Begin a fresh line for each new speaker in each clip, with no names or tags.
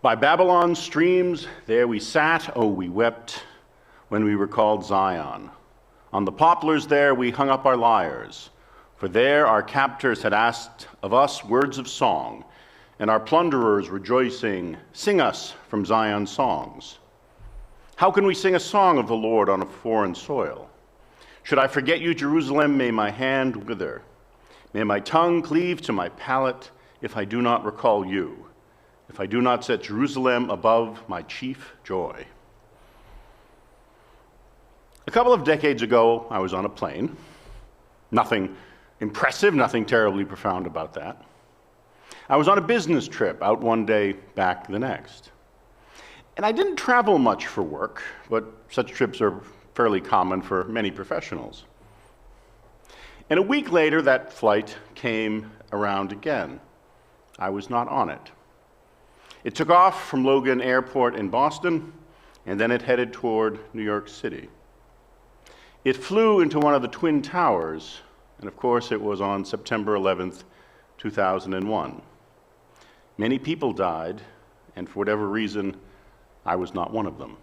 By Babylon's streams, there we sat, oh, we wept, when we recalled Zion. On the poplars there we hung up our lyres, for there our captors had asked of us words of song, and our plunderers rejoicing, sing us from Zion's songs. How can we sing a song of the Lord on a foreign soil? Should I forget you, Jerusalem, may my hand wither. May my tongue cleave to my palate if I do not recall you, if I do not set Jerusalem above my chief joy. A couple of decades ago, I was on a plane. Nothing impressive, nothing terribly profound about that. I was on a business trip, out one day, back the next. And I didn't travel much for work, but such trips are fairly common for many professionals. And a week later, that flight came around again. I was not on it. It took off from Logan Airport in Boston, and then it headed toward New York City. It flew into one of the Twin Towers, and of course it was on September 11th, 2001. Many people died, and for whatever reason, I was not one of them.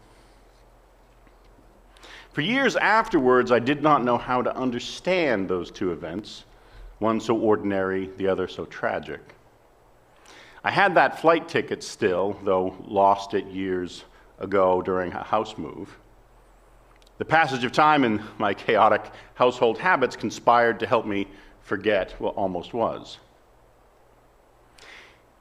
For years afterwards, I did not know how to understand those two events, one so ordinary, the other so tragic. I had that flight ticket still, though lost it years ago during a house move. The passage of time and my chaotic household habits conspired to help me forget what almost was.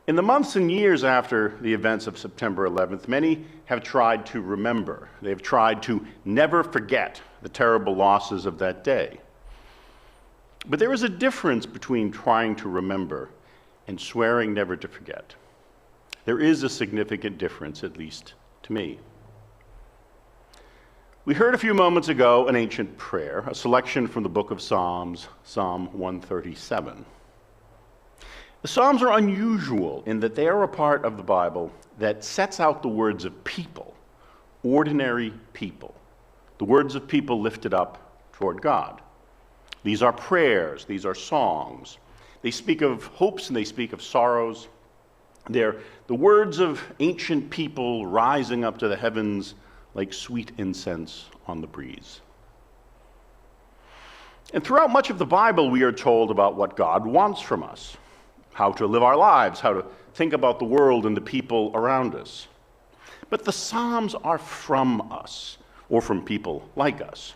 In the months and years after the events of September 11th, many have tried to remember. They've tried to never forget the terrible losses of that day. But there is a difference between trying to remember and swearing never to forget. There is a significant difference, at least to me. We heard a few moments ago an ancient prayer, a selection from the book of Psalms, Psalm 137. The Psalms are unusual in that they are a part of the Bible that sets out the words of people, ordinary people, the words of people lifted up toward God. These are prayers, these are songs. They speak of hopes and they speak of sorrows. They're the words of ancient people rising up to the heavens like sweet incense on the breeze. And throughout much of the Bible, we are told about what God wants from us, how to live our lives, how to think about the world and the people around us. But the Psalms are from us, or from people like us.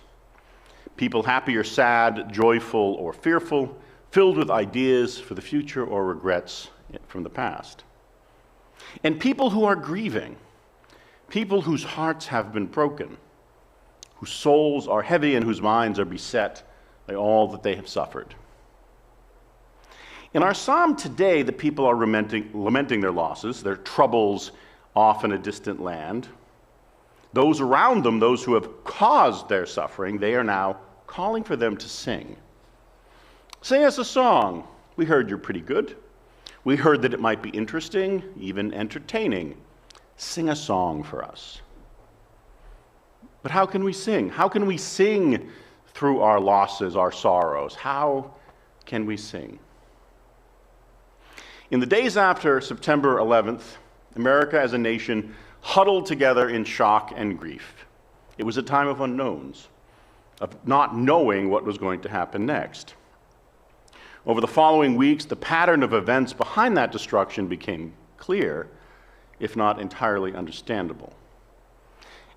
People happy or sad, joyful or fearful, filled with ideas for the future or regrets from the past. And people who are grieving, people whose hearts have been broken, whose souls are heavy and whose minds are beset by all that they have suffered. In our psalm today, the people are lamenting their losses, their troubles off in a distant land. Those around them, those who have caused their suffering, they are now calling for them to sing. Sing us a song. We heard you're pretty good. We heard that it might be interesting, even entertaining. Sing a song for us. But how can we sing? How can we sing through our losses, our sorrows? How can we sing? In the days after September 11th, America as a nation huddled together in shock and grief. It was a time of unknowns, of not knowing what was going to happen next. Over the following weeks, the pattern of events behind that destruction became clear, if not entirely understandable.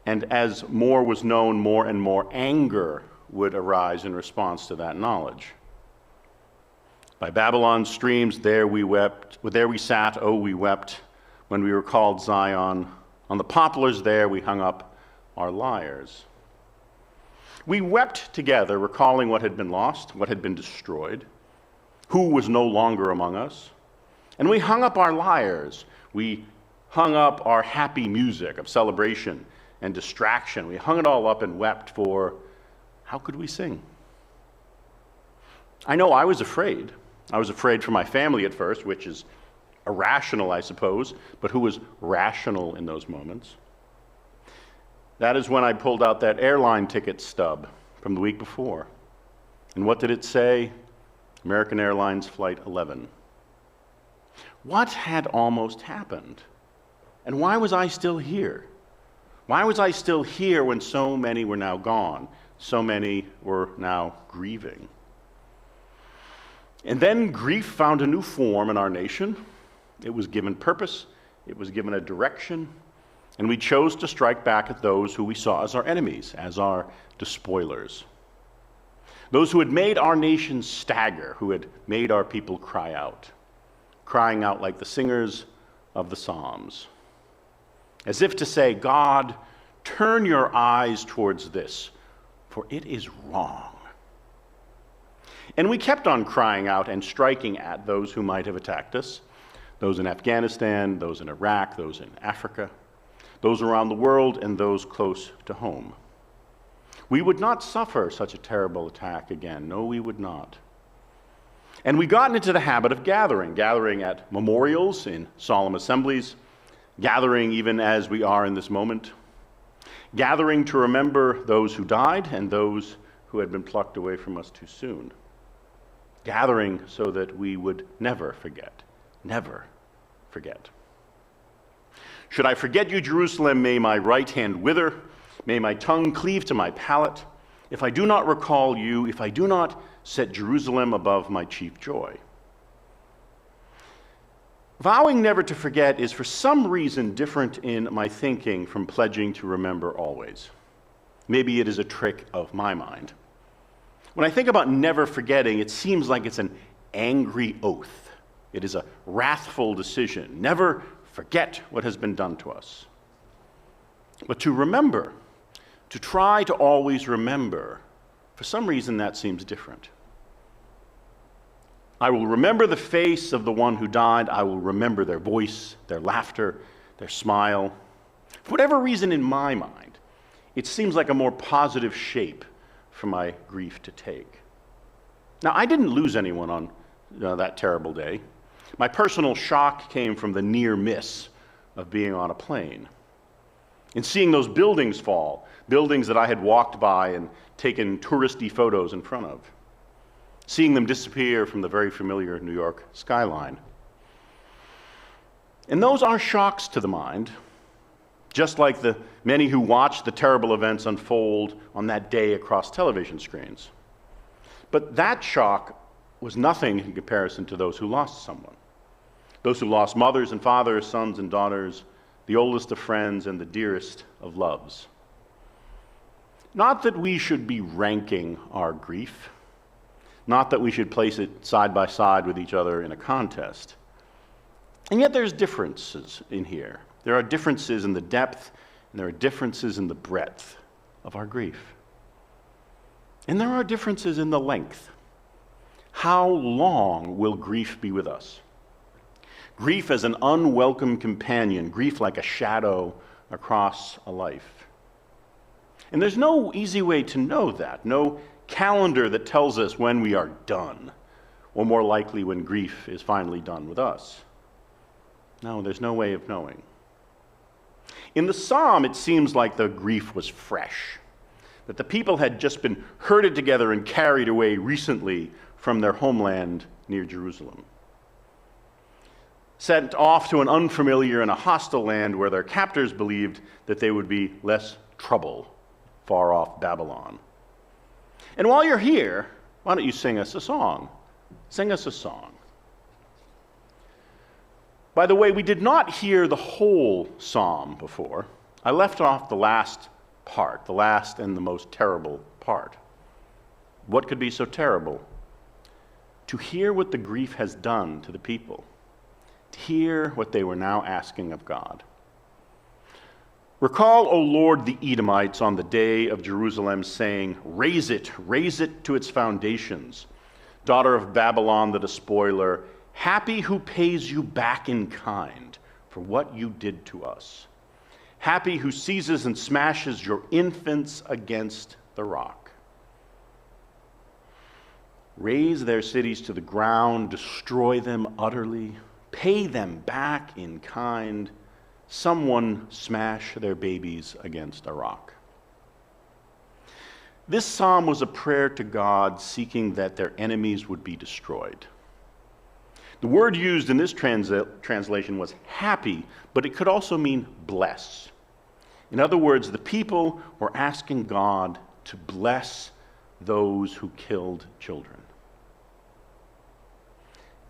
And as more was known, more and more anger would arise in response to that knowledge. By Babylon's streams, there we wept, there we sat, oh, we wept, when we recalled Zion. On the poplars there we hung up our lyres. We wept together, recalling what had been lost, what had been destroyed, who was no longer among us. And we hung up our lyres. We hung up our happy music of celebration and distraction. We hung it all up and wept for, how could we sing? I know I was afraid. I was afraid for my family at first, which is irrational, I suppose, but who was rational in those moments? That is when I pulled out that airline ticket stub from the week before. And what did it say? American Airlines Flight 11. What had almost happened? And why was I still here? Why was I still here when so many were now gone? So many were now grieving. And then grief found a new form in our nation. It was given purpose, it was given a direction, and we chose to strike back at those who we saw as our enemies, as our despoilers. Those who had made our nation stagger, who had made our people cry out, crying out like the singers of the Psalms, as if to say, God, turn your eyes towards this, for it is wrong. And we kept on crying out and striking at those who might have attacked us, those in Afghanistan, those in Iraq, those in Africa, those around the world, and those close to home. We would not suffer such a terrible attack again. No, we would not. And we've gotten into the habit of gathering at memorials, in solemn assemblies, gathering even as we are in this moment, gathering to remember those who died and those who had been plucked away from us too soon, gathering so that we would never forget, never forget. Should I forget you, Jerusalem, may my right hand wither, may my tongue cleave to my palate, if I do not recall you, if I do not set Jerusalem above my chief joy. Vowing never to forget is for some reason different in my thinking from pledging to remember always. Maybe it is a trick of my mind. When I think about never forgetting, it seems like it's an angry oath. It is a wrathful decision. Never forget what has been done to us. But to remember, to try to always remember, for some reason that seems different. I will remember the face of the one who died. I will remember their voice, their laughter, their smile. For whatever reason in my mind, it seems like a more positive shape for my grief to take. Now, I didn't lose anyone on that terrible day. My personal shock came from the near miss of being on a plane and seeing those buildings fall, buildings that I had walked by and taken touristy photos in front of, seeing them disappear from the very familiar New York skyline. And those are shocks to the mind, just like the many who watched the terrible events unfold on that day across television screens. But that shock was nothing in comparison to those who lost someone. Those who lost mothers and fathers, sons and daughters, the oldest of friends and the dearest of loves. Not that we should be ranking our grief, not that we should place it side by side with each other in a contest. And yet there's differences in here. There are differences in the depth, and there are differences in the breadth of our grief. And there are differences in the length. How long will grief be with us? Grief as an unwelcome companion, grief like a shadow across a life. And there's no easy way to know that, no calendar that tells us when we are done, or more likely when grief is finally done with us. No, there's no way of knowing. In the psalm, it seems like the grief was fresh, that the people had just been herded together and carried away recently from their homeland near Jerusalem, sent off to an unfamiliar and a hostile land where their captors believed that they would be less trouble far off Babylon. And while you're here, why don't you sing us a song? Sing us a song. By the way, we did not hear the whole psalm before. I left off the last part, the last and the most terrible part. What could be so terrible? To hear what the grief has done to the people. To hear what they were now asking of God. Recall, O Lord, the Edomites on the day of Jerusalem, saying, raise it to its foundations. Daughter of Babylon, the despoiler, happy who pays you back in kind for what you did to us. Happy who seizes and smashes your infants against the rock. Raze their cities to the ground, destroy them utterly, pay them back in kind. Someone smash their babies against a rock. This psalm was a prayer to God seeking that their enemies would be destroyed. The word used in this translation was happy, but it could also mean bless. In other words, the people were asking God to bless those who killed children.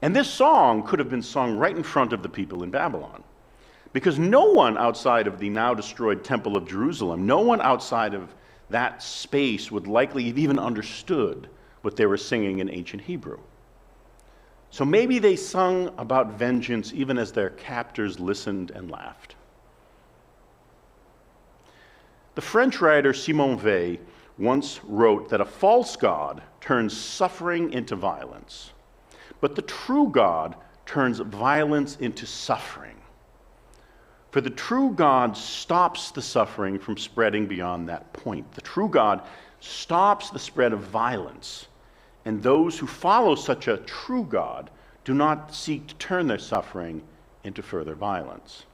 And this song could have been sung right in front of the people in Babylon, because no one outside of the now destroyed Temple of Jerusalem, no one outside of that space would likely have even understood what they were singing in ancient Hebrew. So maybe they sung about vengeance even as their captors listened and laughed. The French writer Simone Weil once wrote that a false god turns suffering into violence, but the true God turns violence into suffering. For the true God stops the suffering from spreading beyond that point. The true God stops the spread of violence, and those who follow such a true God do not seek to turn their suffering into further violence.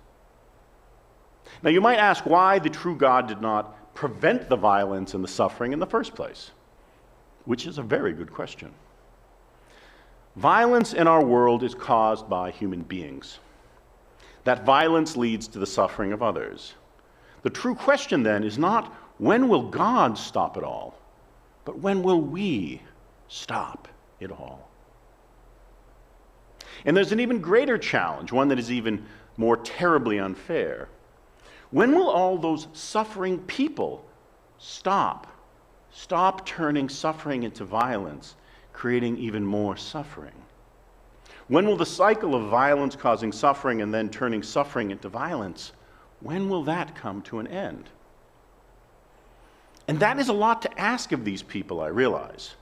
Now you might ask why the true God did not prevent the violence and the suffering in the first place, which is a very good question. Violence in our world is caused by human beings. That violence leads to the suffering of others. The true question then is not when will God stop it all, but when will we stop it all? And there's an even greater challenge, one that is even more terribly unfair. When will all those suffering people stop turning suffering into violence, creating even more suffering? When will the cycle of violence causing suffering and then turning suffering into violence, when will that come to an end? And that is a lot to ask of these people, I realize.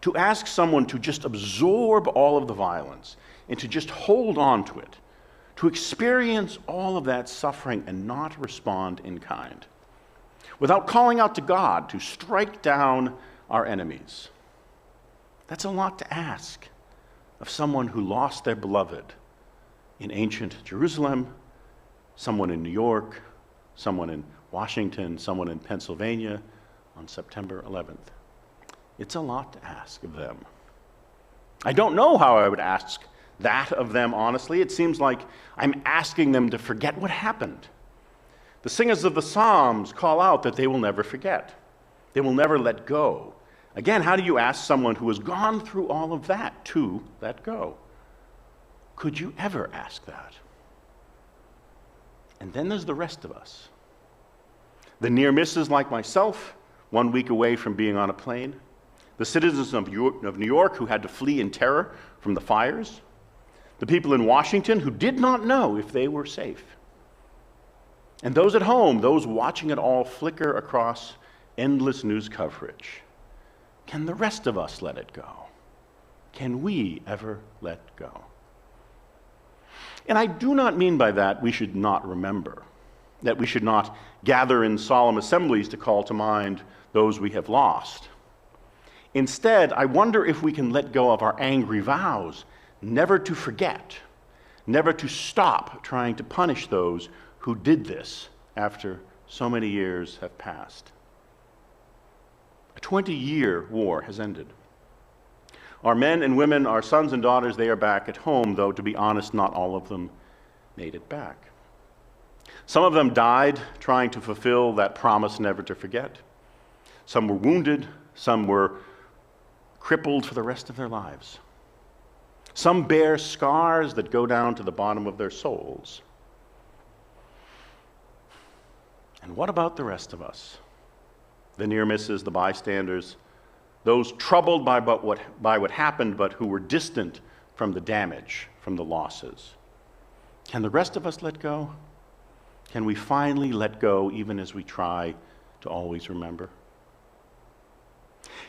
To ask someone to just absorb all of the violence and to just hold on to it, to experience all of that suffering and not respond in kind, without calling out to God to strike down our enemies. That's a lot to ask of someone who lost their beloved in ancient Jerusalem, someone in New York, someone in Washington, someone in Pennsylvania on September 11th. It's a lot to ask of them. I don't know how I would ask that of them, honestly. It seems like I'm asking them to forget what happened. The singers of the Psalms call out that they will never forget. They will never let go. Again, how do you ask someone who has gone through all of that to let go? Could you ever ask that? And then there's the rest of us. The near misses like myself, 1 week away from being on a plane. The citizens of New York who had to flee in terror from the fires. The people in Washington who did not know if they were safe. And those at home, those watching it all flicker across endless news coverage. Can the rest of us let it go? Can we ever let go? And I do not mean by that we should not remember, that we should not gather in solemn assemblies to call to mind those we have lost. Instead, I wonder if we can let go of our angry vows, never to forget, never to stop trying to punish those who did this after so many years have passed. A 20-year war has ended. Our men and women, our sons and daughters, they are back at home, though, to be honest, not all of them made it back. Some of them died trying to fulfill that promise never to forget. Some were wounded, some were crippled for the rest of their lives. Some bear scars that go down to the bottom of their souls. And what about the rest of us? The near misses, the bystanders, those troubled by what happened, but who were distant from the damage, from the losses. Can the rest of us let go? Can we finally let go even as we try to always remember?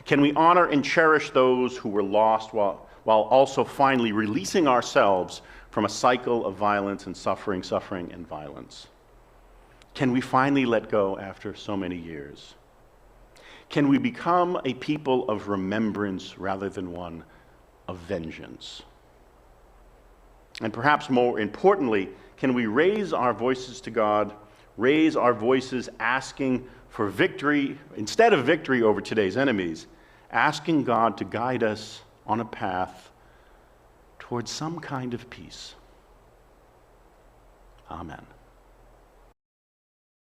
Can we honor and cherish those who were lost while also finally releasing ourselves from a cycle of violence and suffering and violence? Can we finally let go after so many years? Can we become a people of remembrance rather than one of vengeance? And perhaps more importantly, can we raise our voices to God, raise our voices asking for victory, instead of victory over today's enemies, asking God to guide us on a path towards some kind of peace. Amen.